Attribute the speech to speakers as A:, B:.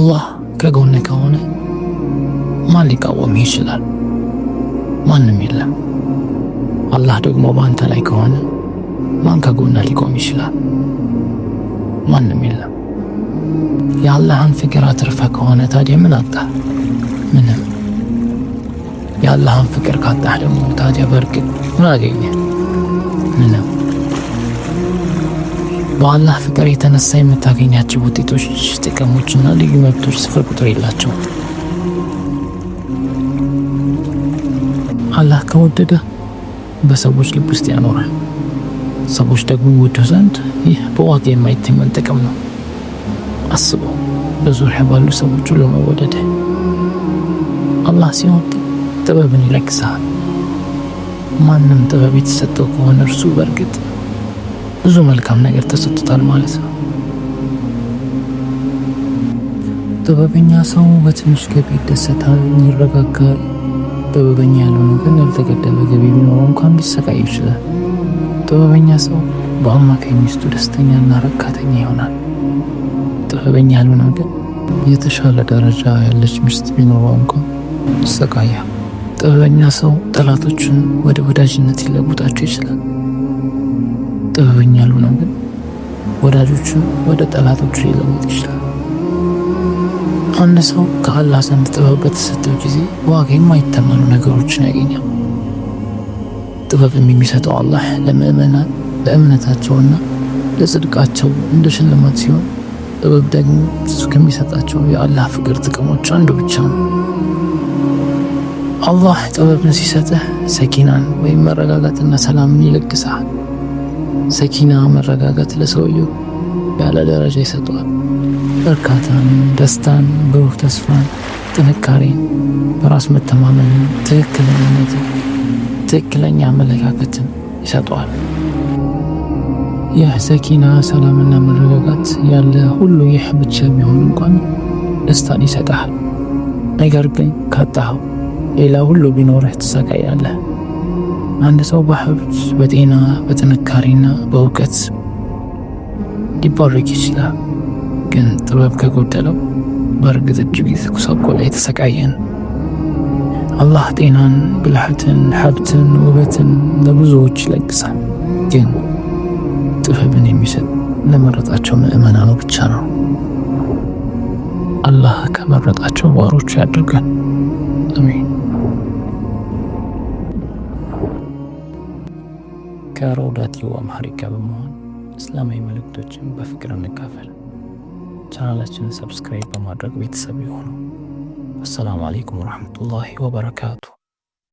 A: አላህ ከጎንህ ከሆነ ማን ሊቃወምህ ይችላል? ማንም የለም። አላህ ደግሞ በአንተ ላይ ከሆነ ማን ከጎንህ ሊቆም ይችላል? ማንም የለም። የአላህን ፍቅር አትርፈህ ከሆነ ታዲያ ምን አጣህ? ምንም። የአላህን ፍቅር ካጣህ ደግሞ ታዲያ በእርግጥ ምን አገኘህ? ምንም። በአላህ ፍቅር የተነሳ የምታገኛቸው ውጤቶች፣ ጥቅሞችና ልዩ መብቶች ስፍር ቁጥር የላቸውም። አላህ ከወደደ በሰዎች ልብ ውስጥ ያኖራል። ሰዎች ደግሞ ይወዱህ ዘንድ ይህ በዋጋ የማይተመን ጥቅም ነው። አስበው፣ በዙሪያ ባሉ ሰዎች ሁሉ መወደድ። አላህ ሲወድ ጥበብን ይለግሳል። ማንም ጥበብ የተሰጠው ከሆነ እርሱ በእርግጥ ብዙ መልካም ነገር ተሰጥቶታል ማለት ነው። ጥበበኛ ሰው በትንሽ ገቢ ይደሰታል፣ ይረጋጋል። ጥበበኛ ያልሆነ ግን ያልተገደበ ገቢ ቢኖረው እንኳን ሊሰቃይ ይችላል። ጥበበኛ ሰው በአማካይ ሚስቱ ደስተኛና ረካተኛ ይሆናል። ጥበበኛ ያልሆነ ግን የተሻለ ደረጃ ያለች ሚስት ቢኖረው እንኳን ይሰቃያል። ጥበበኛ ሰው ጠላቶችን ወደ ወዳጅነት ሊለውጣቸው ይችላል። ጥበበኛ ያልሆነ ግን ወዳጆችን ወደ ጠላቶቹ ሊለውጥ ይችላል። አንድ ሰው ከአላህ ዘንድ ጥበብ በተሰጠው ጊዜ ዋጋ የማይተመኑ ነገሮችን ያገኛል። ጥበብም የሚሰጠው አላህ ለምእመናን ለእምነታቸውና ለጽድቃቸው እንደ ሽልማት ሲሆን፣ ጥበብ ደግሞ እሱ ከሚሰጣቸው የአላህ ፍቅር ጥቅሞች አንዱ ብቻ ነው። አላህ ጥበብን ሲሰጥህ ሰኪናን ወይም መረጋጋትና ሰላምን ይለግሳል። ሰኪና መረጋጋት ለሰውየው ያለ ደረጃ ይሰጠዋል። እርካታን፣ ደስታን፣ ብሩህ ተስፋን፣ ጥንካሬን፣ በራስ መተማመንን፣ ትክክለኛነትን፣ ትክክለኛ አመለካከትን ይሰጠዋል። ይህ ሰኪና፣ ሰላምና መረጋጋት ያለ ሁሉ ይህ ብቻ ቢሆን እንኳን ደስታን ይሰጣል። ነገር ግን ካጣኸው ሌላ ሁሉ ቢኖርህ ትሰቃያለህ። አንድ ሰው በሀብት፣ በጤና፣ በጥንካሬና በእውቀት ሊባረክ ይችላል። ግን ጥበብ ከጎደለው በእርግጥ እጅግ የተጎሳቆለ የተሰቃየን። አላህ ጤናን፣ ብልሃትን፣ ሀብትን፣ ውበትን ለብዙዎች ይለግሳል። ግን ጥበብን የሚሰጥ ለመረጣቸው ምእመናኑ ብቻ ነው። አላህ ከመረጣቸው ባሮቹ ያድርገን። አሜን። ከሮዳ ቲዩብ አምሃሪክ በመሆን እስላማዊ መልእክቶችን በፍቅር እንካፈል። ቻናላችንን ሰብስክራይብ በማድረግ ቤተሰብ ይሁኑ። አሰላሙ አለይኩም ወራህመቱላሂ ወበረካቱ።